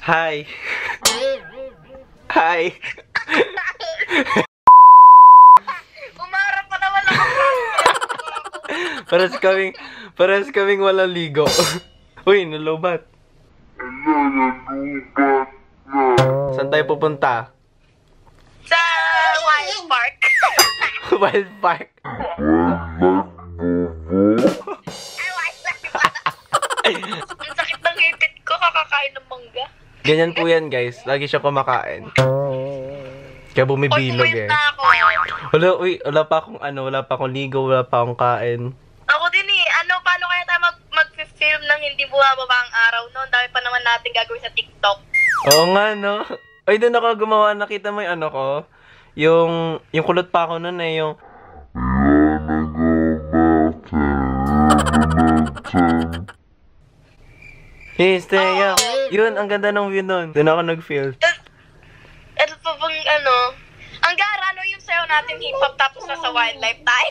Hi. Hi. Umarap pa naman ako. Parehas kaming walang ligo. Uy, nalubat. Saan tayo pupunta? Sa Wild Park. Wild Park. Ang sakit ng ngipit ko, kakakain ng mangga. Ganyan po yan, guys. Lagi siya kumakain. Kaya bumibilog eh. Na ako. Wala pa akong ligo, wala pa akong kain. Ako din eh. Paano kaya tayo mag-film ng hindi bumababa ang araw, no? Ang dami pa naman natin gagawin sa TikTok. Oo nga, no? Ay, doon ako gumawa. Nakita mo yung ano ko? Yung kulot pa ako nun eh, yung... Hey, stay up. Yun, ang ganda ng view nun. Doon ako nag-feel. Ito pa bang ang gara, yung sayo natin hip-hop tapos nasa wildlife tayo?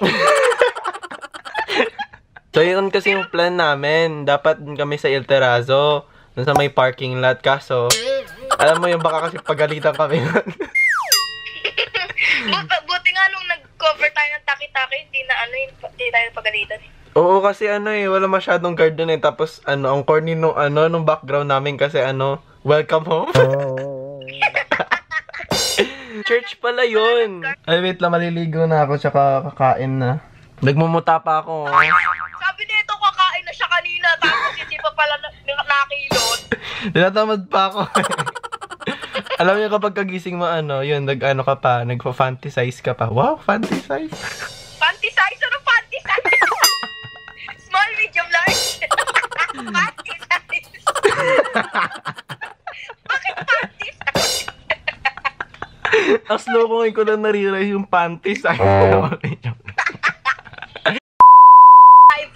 So, yun kasi yung plan namin. Dapat dun kami sa El Terrazo. Dun sa may parking lot. Kaso, alam mo yung baka kasi pagalitan kami nun. Buti nga nung nag-cover tayo ng taki-taki, hindi tayo pagalitan eh. Oo, kasi wala masyadong guard dun eh. Tapos, ang corny nung background namin kasi welcome home. Church pala yun. Ay, wait lang, maliligo na ako, tsaka kakain na. Nagmumuta pa ako. Sabi nito, kakain na siya kanina, tapos hindi pa pala nakilot. Tinatamad pa ako. Alam niyo kapag kagising mo yun, ka pa, nagpa-fantasize ka pa. Wow, fantasize. Fantasize? Ano fantasize? Small, medium, large? Fantasize. Bakit fantasize? Ang slow ko ngayon ko lang nare-realize yung panties. Hi,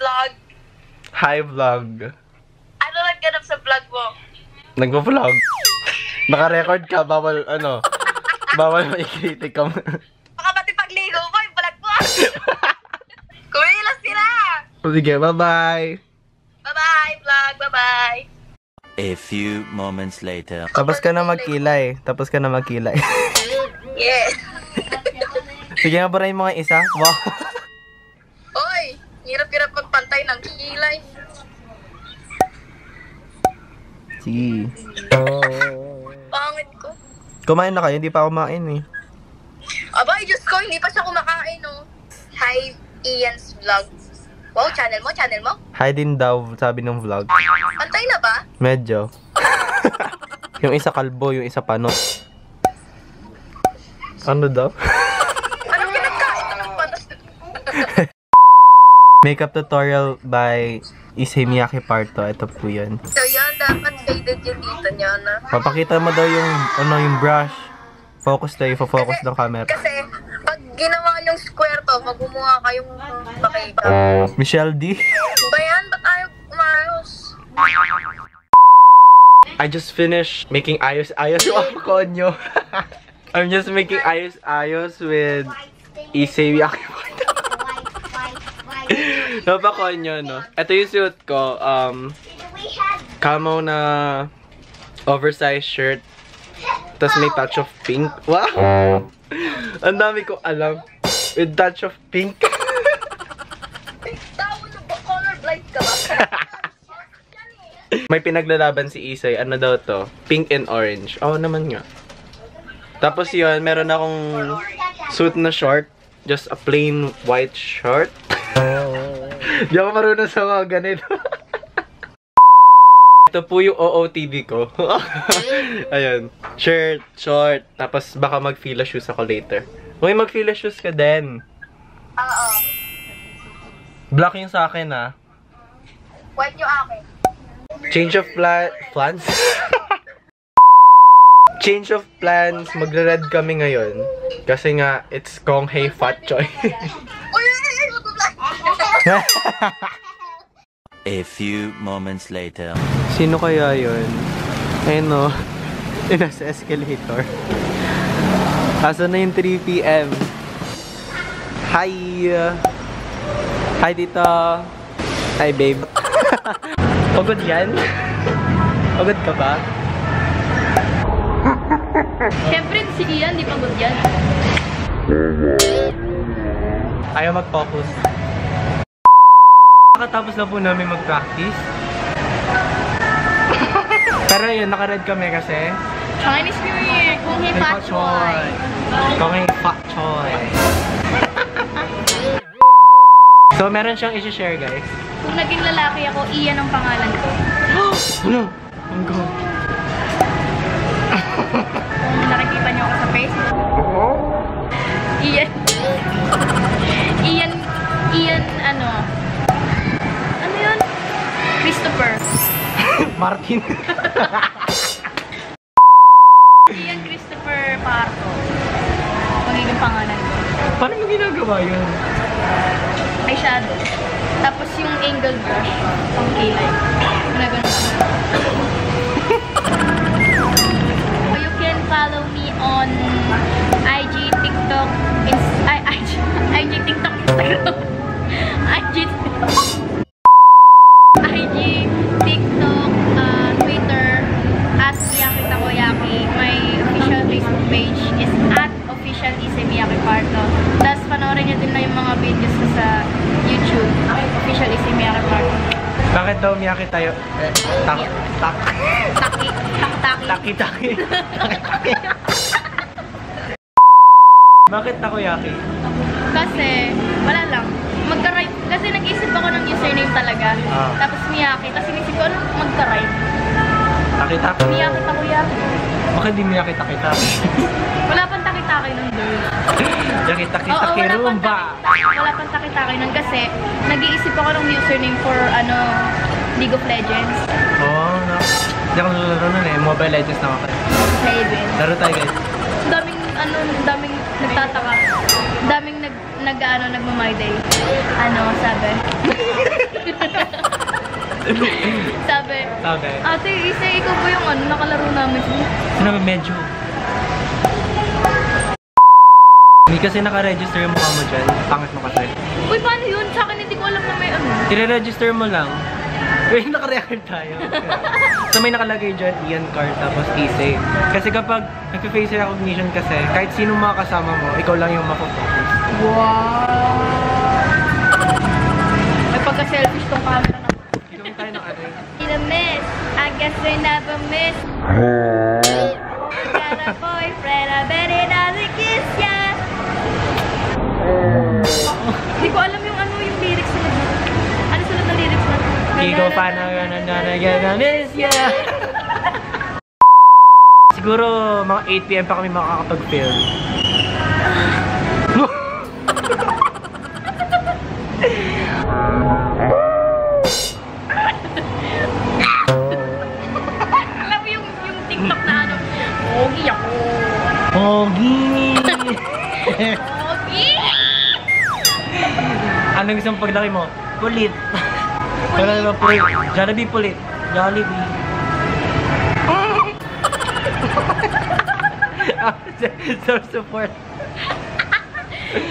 vlog. Hi, vlog. Ano nagganap sa vlog mo? Nagpo-vlog. Naka-record ka, bawal maikritik ka. Baka pati pagligo mo, yung vlog mo. Kumilas sila. Sige, bye-bye. Bye-bye, vlog. Bye-bye. A few moments later. Tapos ka na magkilay. Yes. Sige nga ba rin mga isa? Wow. Oy, hirap-hirap magpantay ng kilay. Sige. Pangit ko. Kumain na kayo? Hindi pa ako kumain eh. Abay, Diyos ko, hindi pa siya kumakain, no? Hi, Ian's Vlog. Wow, channel mo? Hi din daw, sabi ng vlog. Pantay na ba? Medyo. Yung isa kalbo, yung isa panot. Ano daw? Anong pinagkain ng patas? Makeup tutorial by Issey Miyake Parto. Ito po yun. So yan, dapat faded yung dito niya, na. Papakita mo daw yung brush. Focus daw, focus ng camera. Kasi, pag ginawa niyong square to, magmumukha kayong makaiba. Michelle D. Ba yan? Ba't ayaw umayos? I just finished making ayos-ayos yung konyo. I'm just making ayos-ayos with Issey Miyake Parto. Napakonyo, no? Ito yung suit ko. Camo na oversized shirt. Tapos may touch of pink. Wow! Ang dami ko alam. With touch of pink. Colorblind ka ba? May pinaglalaban si Issey. Ano daw to? Pink and orange. Oo naman nga. Tapos yun, meron akong suit na short. Just a plain white short. Di ako marunong sa mga ganito. Ito po yung OOTD ko. Ayun. Shirt, short. Tapos baka mag-fila shoes ako later. Uy, mag-fila shoes ka din. Oo. Black yung sa akin, ah. White yung akin. Change of plans? Change of plans. Magre-red kami ngayon. Kasi nga, it's Kong Hei Fat Choi. Uy! A few moments later. Sino kaya yun? Ayun o. Nasa escalator. Asa na yung 3 PM? Hi! Hi dito! Hi babe! Pagod yan? Pagod ka ba? Siyempre, si Ian, di pagod yan. Ayaw mag-focus. Nakatapos na po namin mag-practice. Pero yun, naka-red kami kasi Chinese New Year! Kung hi pa choy! Kung hi pa choy! So, meron siyang i-share, guys. Kung naging lalaki ako, Ian ang pangalan ko. Ano? Ang go. Kung nakikita niyo ako sa Facebook. Ian. Ian, ano yun? Christopher. Martin. Ian Christopher Parto. Magiging pangalan ko. Paano mo ginagawa yun? Eyeshadow. Tapos yung angle brush, pang kilay. Na ganun. So you can follow me on IG, TikTok, IG, TikTok, Instagram. IG, TikTok, Twitter, at Miyaki Takoyaki. My official Facebook page is at official Issei Miyaki Parto. Tapos panoorin nyo din na yung mga videos ko sa YouTube. Official Issei Miyaki Parto. Bakit daw Miyaki tayo? Taki. Bakit takoyaki? Kasi, wala lang. Magka-rhyme. Kasi nag-isip ako ng username talaga. Tapos Miyaki. Tapos inisip ko, ano magka-rhyme? Taki-taki? Miyaki Takoyaki. Bakit di Miyaki taki-taki? Wala pang taki-taki nun doon. Taki-taki rumba! Wala pang taki-taki nun kasi nag-iisip ako ng username for League of Legends. Oo, no. Hindi ako nalaro nun eh. Mobile Legends na ako. Legends. Laro tayo, guys. Daming nagtataka. Daming nagma-my day. Sabi. Sabi, ate, Isa, ikaw ba yung nakalaro namin? Sinabi, medyo. Hindi kasi naka-register yung mukha mo dyan. Pangit mo kasi. Uy, paano yun? Sa akin hindi ko alam na may I-register mo lang. Pero naka-record tayo. So may nakalagay dyan, Ian Card, tapos Issei. Kasi kapag nag-face recognition kasi, kahit sinong mga kasama mo, ikaw lang yung mapofocus. Wow! May pagka-selfish tong camera na. Ikaw tayo ng ano. In a miss, I guess I never miss. Got a boyfriend, I bet he doesn't kiss ya. Hindi ko alam yung lyrics na. Ano sunod na lyrics na? Ikaw pa na miss ya. Siguro mga 8 PM pa kami makakapag-film. Alam mo yung TikTok na Pogi ako. Pogi! Pogi! Anong isang paglaki mo? Pulit. Wala naman pulit. Jollibee pulit. Jollibee. So support.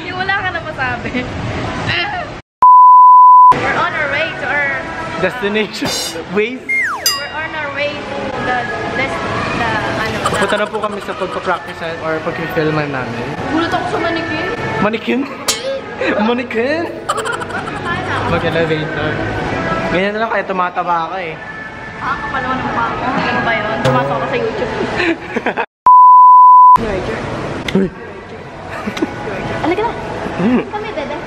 Yung wala ka na masabi. We're on our way to our Destination. Waze. We're on our way to Punta na po kami sa pagpa-practice or pag-filman namin. Gulat ako sa manikin. Manikin? Manikin? Mag-elevator. Ganyan na lang kaya tumataba ka eh. Kapalaw ng mukha ko. Ano ba yun? Tumasok ako sa YouTube. Georgia. Uy! Alika na. Kami, dede.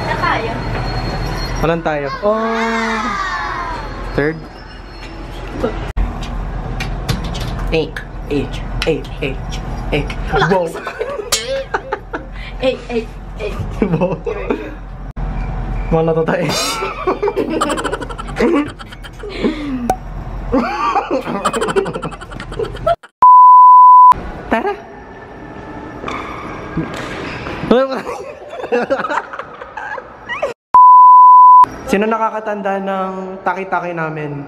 Na tayo. Walang tayo. Oh! Third? Eight. Wow! Wow! Wala to tayo. Tara! Sino nakakatanda ng taki-taki namin?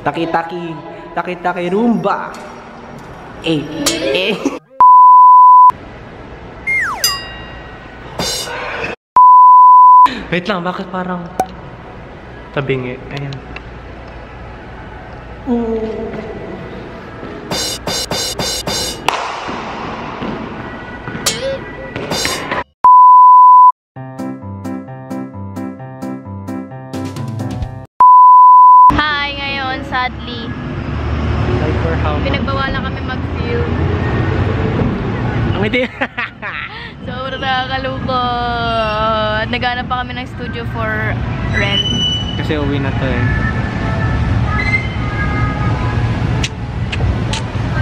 Taki-taki. Taki-taki rumba. Wait lang, bakit parang tabingi? Ayan. Hi, ngayon, sadly, Like for how? pinagbawalan kami mag-film. Ang hindi. Sobrang nakakalungkot. Naghanap pa kami ng studio for rent. Kasi uwi na to eh.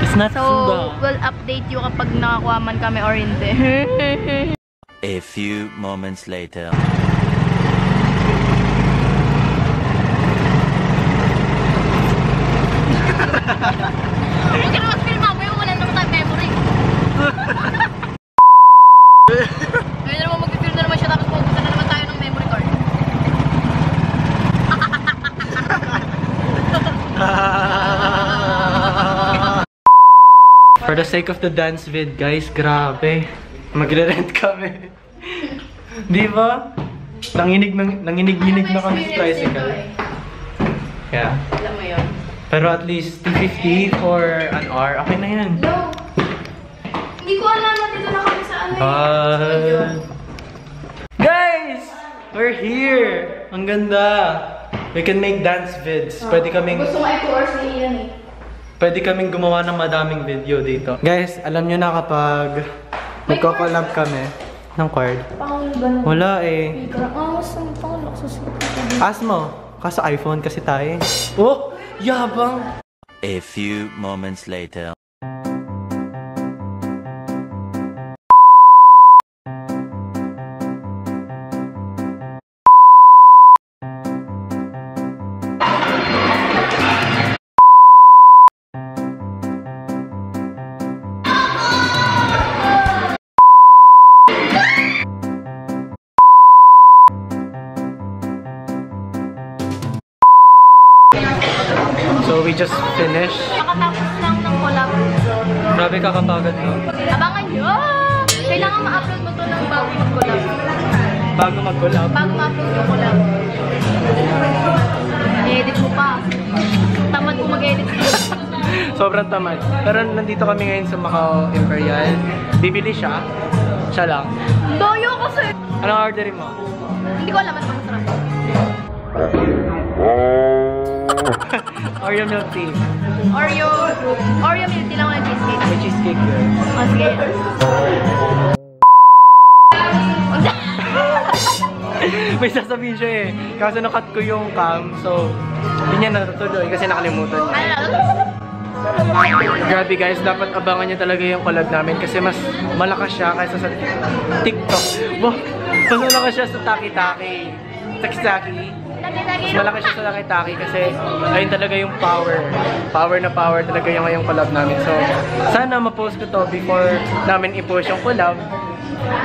It's not So, Suga. we'll update you kapag nakakuha man kami or hindi. A few moments later. Huwag ka na mag-film ako, wala naman tayo memory. Ngayon naman mag-film na naman siya, tapos pupunta na naman tayo ng memory card. For the sake of the dance vid, guys, grabe. Magre-rent kami. Di ba? Nanginig-nginig na kami sa tricycle. Yeah. Alam mo yun. Pero at least 250 for an hour. Okay na yan. No. Hindi ko alam na dito na kami sa studio. Guys! We're here! Ang ganda! We can make dance vids. Pwede kaming... Gusto mo i-course ni Ian eh. Pwede kaming gumawa ng madaming video dito. Guys, alam nyo na kapag nagko-collab kami ng cord. Pang ganun. Wala eh. Mas ang pangalaw sa sipin. Ask mo. Kaso iPhone kasi tayo. Oh! Yabang! A few moments later. So we just finished. Nakatapos lang ng collab. Grabe kakapagod no? Abangan nyo! Kailangan ma-upload mo to ng bago mag-collab. Bago mag-collab. Bago ma-upload yung collab. I-edit mo pa. Tamad mo mag-edit. Sobrang tamad. Pero nandito kami ngayon sa Macau Imperial. Bibili siya. Siya lang. Doyo kasi! Anong orderin mo? Hindi ko alam at masarap. Oreo milk tea. Oreo milk tea lang ng cheesecake. May cheesecake yun. Oh, sige. May sasabihin siya eh. Kaso nakat ko yung cam. So, hindi niya natutuloy kasi nakalimutan niya. Grabe guys, dapat abangan niyo talaga yung collab namin kasi mas malakas siya kaysa sa TikTok. Wow, mas malakas siya sa Taki-Taki. Taki-Taki. Mas malakas siya sa Taki-Taki kasi ayun talaga yung power. Power na power talaga yung collab namin. So, sana ma-post ko to before namin i-post yung collab.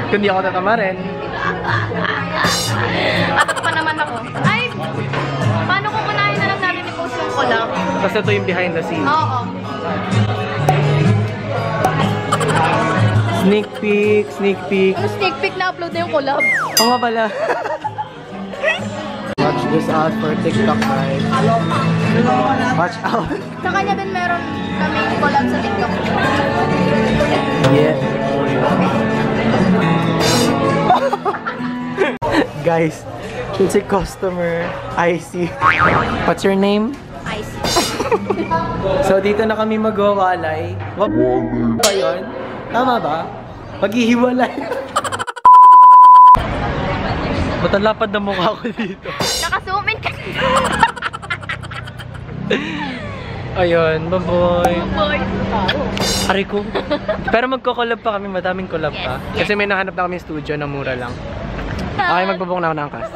Kundi ako tatamarin. Atak pa naman ako. Ay! Paano kung kunahin na lang natin i-post yung collab? Tapos ito yung behind the scenes. Oo. Sneak peek, sneak peek. Ano sneak peek na upload na yung collab? Oo nga pala. Watch this out for TikTok, guys. Watch out. Sa kanya din meron kaming collab sa TikTok. Yeah. Guys, it's a customer. IC. What's your name? I see. So, dito na kami magwawalay. Wag ba yun? Tama ba? Paghihiwalay. Ba't ang lapad na mukha ko dito? Naka-zoom in kasi. Ayun, bye-bye. Boy. Aray ko. Pero magko-collab pa kami, madaming collab pa. Kasi may nahanap na kami studio na mura lang. Okay, magbubok na ako ng cast.